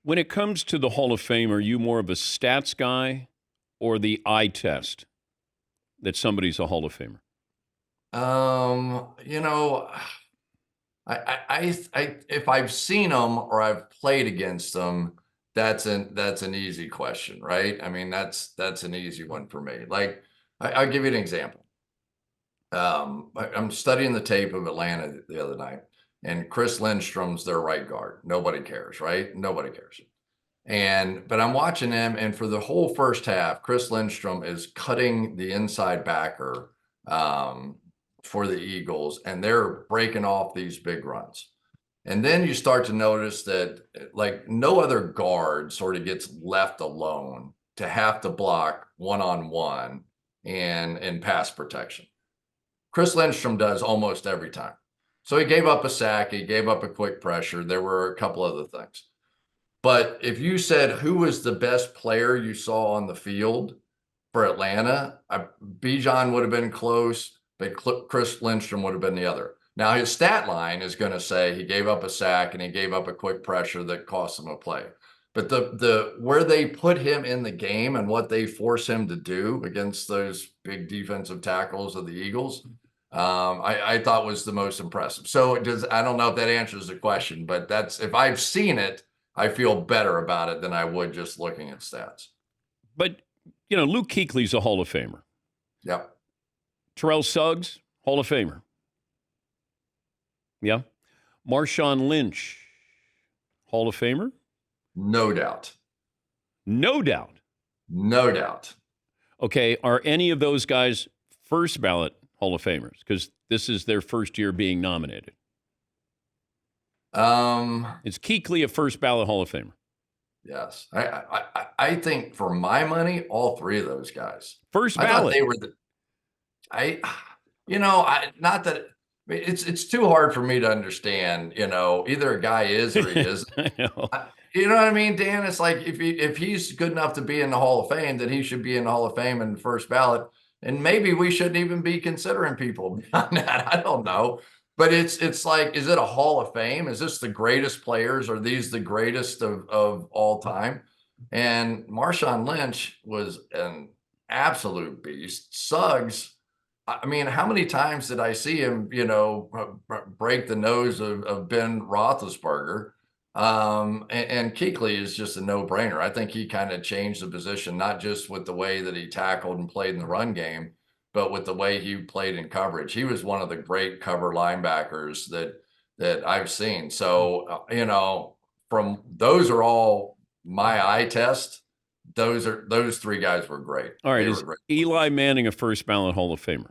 When it comes to the Hall of Fame, are you more of a stats guy or the eye test that somebody's a Hall of Famer? You know, if I've seen them or I've played against them, that's an easy question, right? I mean, that's an easy one for me. Like, I'll give you an example. I'm studying the tape of Atlanta the other night, and Chris Lindstrom's their right guard. Nobody cares, right? Nobody cares. But I'm watching him, and for the whole first half, Chris Lindstrom is cutting the inside backer for the Eagles, and they're breaking off these big runs. And then you start to notice that, like, no other guard sort of gets left alone to have to block one-on-one and in pass protection. Chris Lindstrom does almost every time. So he gave up a sack, he gave up a quick pressure. There were a couple other things. But if you said who was the best player you saw on the field for Atlanta, Bijan would have been close, but Chris Lindstrom would have been the other. Now his stat line is going to say he gave up a sack and he gave up a quick pressure that cost him a play. But the where they put him in the game and what they force him to do against those big defensive tackles of the Eagles, I thought was the most impressive. So I don't know if that answers the question, but that's, if I've seen it, I feel better about it than I would just looking at stats. But, Luke Kuechly's a Hall of Famer. Yep. Terrell Suggs, Hall of Famer. Yeah. Marshawn Lynch, Hall of Famer? No doubt. No doubt. No doubt. Okay, are any of those guys first ballot Hall of Famers? Because this is their first year being nominated. Is Kuechly a first ballot Hall of Famer? Yes. I think for my money, all three of those guys. First I thought ballot. they were not that it's too hard for me to understand, either a guy is or he isn't. I know. You know what I mean, Dan? It's like if he's good enough to be in the Hall of Fame, then he should be in the Hall of Fame in the first ballot. And maybe we shouldn't even be considering people beyond that. I don't know. But it's like, is it a Hall of Fame? Is this the greatest players? Are these the greatest of all time? And Marshawn Lynch was an absolute beast. Suggs, I mean, how many times did I see him, break the nose of Ben Roethlisberger? And Kuechly is just a no-brainer. I think he kind of changed the position, not just with the way that he tackled and played in the run game, but with the way he played in coverage. He was one of the great cover linebackers that I've seen. So, from those are all my eye test. Those three guys were great. All right, is great. Eli Manning a first ballot Hall of Famer?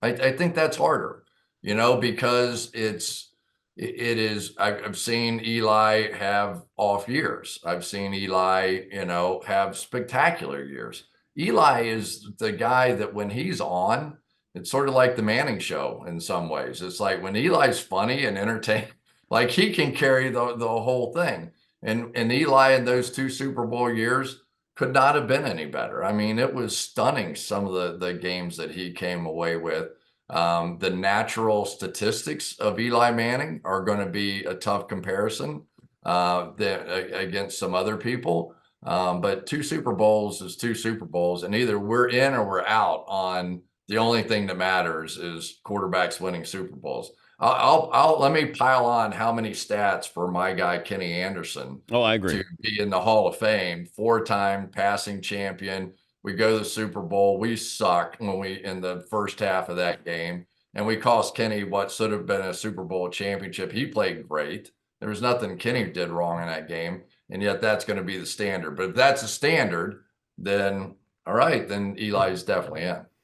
I think that's harder, because it is. I've seen Eli have off years. I've seen Eli, have spectacular years. Eli is the guy that when he's on, it's sort of like the Manning show in some ways. It's like when Eli's funny and entertaining, like he can carry the whole thing. And Eli in those two Super Bowl years could not have been any better. I mean, it was stunning, some of the games that he came away with. The natural statistics of Eli Manning are going to be a tough comparison against some other people. But two Super Bowls is two Super Bowls, and either we're in or we're out on the only thing that matters is quarterbacks winning Super Bowls. I'll let me pile on how many stats for my guy Kenny Anderson. Oh, I agree. To be in the Hall of Fame, 4-time passing champion. We go to the Super Bowl. We suck in the first half of that game, and we cost Kenny what should have been a Super Bowl championship. He played great. There was nothing Kenny did wrong in that game, and yet that's going to be the standard. But if that's a standard, then all right, then Eli's definitely in.